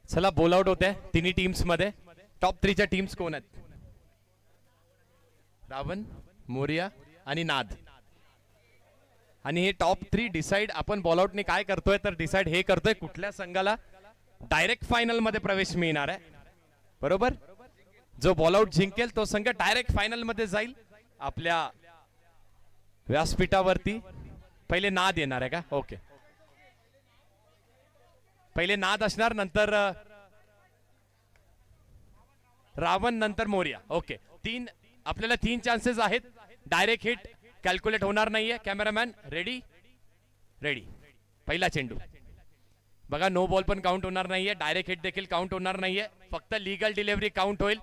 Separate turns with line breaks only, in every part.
चला ball out होते तिन्ही टीम्स मध्ये. टॉप 3च्या टीम्स कोण आहेत? रावण, मोरिया आणि नाद. आणि हे टॉप 3 डिसाइड आपण बॉल आउटने काय करतोय तर डिसाइड हे करतोय कुठल्या संघाला डायरेक्ट फायनल मध्ये प्रवेश मिळणार आहे. बरोबर, जो बॉल आउट जिंकेल तो संघ डायरेक्ट फायनल मध्ये जाईल आपल्या व्यासपीठावरती. पहिले नाद येणार आहे का? ओके, पहिले नाद असणार, नंतर रावण, नंतर मोरिया. ओके, आपल्याला 3 चान्सेस आहेत. डायरेक्ट हिट कॅल्क्युलेट होणार नाहीये. Cameraman ready? रेडी. पहिला चेंडू बघा, नो बॉल पण काउंट होणार नाहीये, डायरेक्ट हिट देखील काउंट होणार नाहीये, फक्त लीगल डिलिव्हरी काउंट होईल.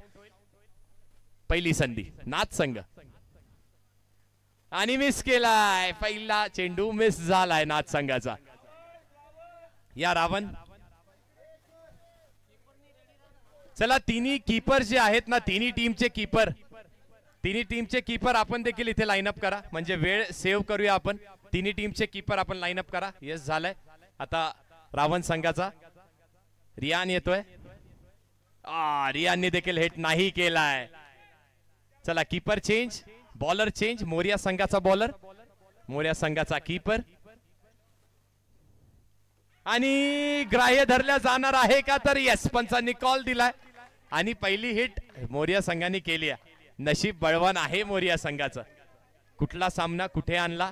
पहिली संधी नाद संघ आणि मिस केलाय. पहिला चेंडू मिस झालाय नाद संघाचा. या रावण. चला तिन्ही कीपर जे आहेत ना, तिन्ही टीमचे कीपर आपण देखील इथे लाईनअप करा, म्हणजे वेळ सेव्ह करूया आपण. तिन्ही टीमचे कीपर आपण लाईनअप करा. यस, झालंय. आता रावण संघाचा रियान येतोय. रियानने देखील हिट नाही केलाय. चला keeper change, bowler change. Moriya संघाचा बॉलर, मोरिया संघाचा कीपर. आणि ग्राह्य धरल्या जाणार आहे का? तर यस, पंचांनी कॉल दिलाय आणि पहिली हिट मोरिया संघाने केली आहे. नशीब बळवान आहे मोरिया संघाचं. कुठला सामना कुठे आणला?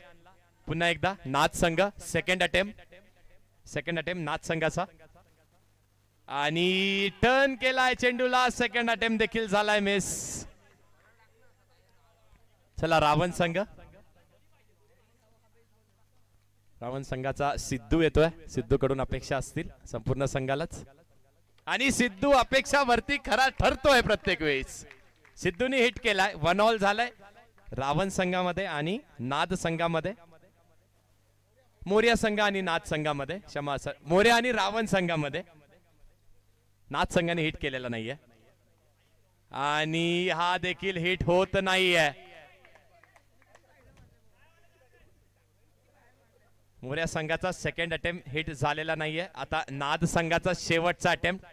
पुन्हा एकदा नाद संघ. सेकंड अटेम्प्ट नाद संघाचा. आणि टर्न केलाय चेंडूला. सेकंड अटेम्प्ट देखील झालाय मिस. चला रावण संघ. रावण संघाचा सिद्धू येतोय. सिद्धू कडून अपेक्षा असतील संपूर्ण संघालाच, आणि सिद्धू अपेक्षावरती खरा ठरतोय प्रत्येक वेळेस. सिद्धूने हिट केलाय. 1 ऑल झालाय रावण संघामध्ये आणि नाद संघामध्ये. मोरिया संघ आणि नाद संघामध्ये, क्षमा सर, मोरिया आणि रावण संघामध्ये. नाद संघाने हिट केलेला नाहीये आणि हा देखील हिट होत नाहीये. मोरिया संघाचा सेकंड अटेम्प्ट हिट झालेला नाहीये. आता नाद संघाचा शेवटचा अटेम्प्ट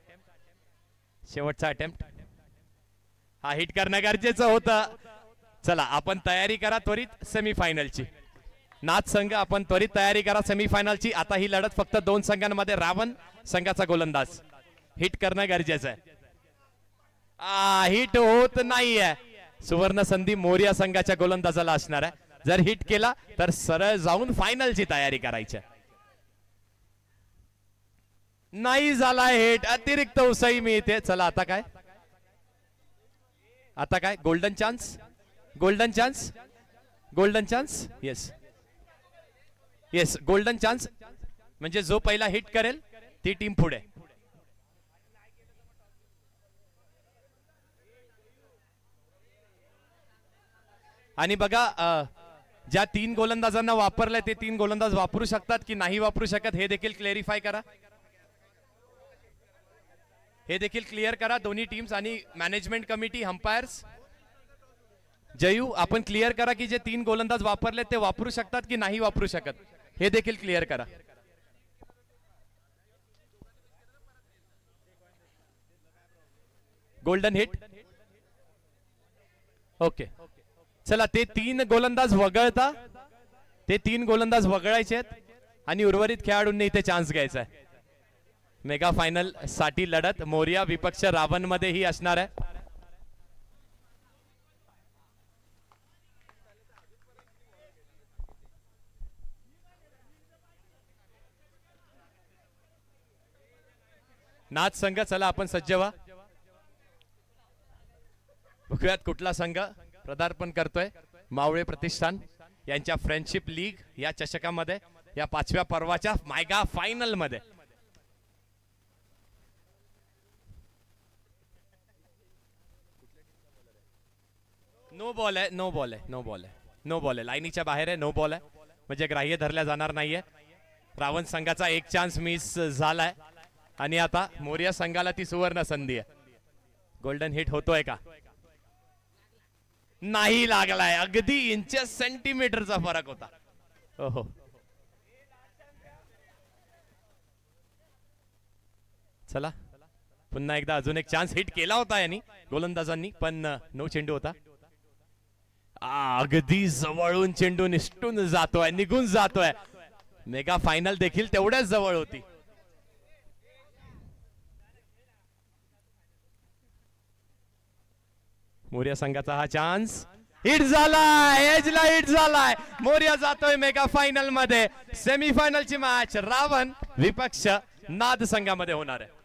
हा हिट करणं गरजेचं होतं. चला आपण तयारी करा त्वरित सेमीफायनलची. नाद संघ आपण त्वरित तयारी करा सेमीफायनलची. आता ही लढत फक्त 2 संघांमध्ये. रावण संघाचा गोलंदाज हिट करणं गरजेचं आहे. हिट होत नाहीये. सुवर्ण संधी मोरिया संघाच्या गोलंदाजाला असणार आहे. जर हिट केला तर सरळ जाऊन फायनलची तयारी करायची. नाही झाला हिट, अतिरिक्त उसळी मिळते. चला आता काय? Golden chance. Yes golden chance, म्हणजे जो पहिला हिट करेल ती टीम पुढे. आणि बघा, ज्या 3 गोलंदाजांना वापरलंय ते 3 गोलंदाज वापरू शकतात की नाही वापरू शकत हे देखील क्लेरिफाय करा. हे देखील क्लिअर करा दोन्ही टीम्स आणि मॅनेजमेंट कमिटी, अंपायर्स. जयू आपण क्लिअर करा की जे 3 गोलंदाज वापरले ते वापरू शकतात की नाही वापरू शकत, हे देखील क्लिअर करा. Golden hit. ओके, चला ते 3 गोलंदाज वगळायचे आहेत आणि उर्वरित खेळाडूंनी इथे चान्स घ्यायचा आहे. मेगा फायनल साठी लढत मोरिया विपक्ष रावण मध्ये ही असणार आहे. नाद संघ, चला आपण सज्ज व्हा. बघूयात कुठला संघ पदार्पण करतोय. मावळे प्रतिष्ठान यांच्या फ्रेंडशिप लीग या चषकामध्ये, या 5व्या पर्वाच्या मेगा फायनल मध्ये. नो बॉल आहे. लाईनीच्या बाहेर आहे. नो बॉल आहे म्हणजे ग्राह्य धरल्या जाणार नाहीये. रावण संघाचा 1 चान्स मिस झालाय आणि आता मोरिया संघाला ती सुवर्ण संधी आहे. गोल्डन हिट होतोय का? नाही लागलाय. अगदी इंचेस सेंटीमीटरचा फरक होता. ओहो, चला पुन्हा एकदा अजून एक चान्स हिट केला होता यांनी गोलंदाजांनी, पण नो चेंडू होता. अगदी जवळून चेंडू निसटून जातोय, निघून जातोय. मेगा फायनल देखील तेवढ्याच जवळ होती. मोर्या संघाचा हा चान्स हिट झालाय, एजला हिट झालाय. मोर्या जातोय मेगा फायनल मध्ये. सेमीफायनलची मॅच रावण विपक्ष नाद संघामध्ये होणार आहे.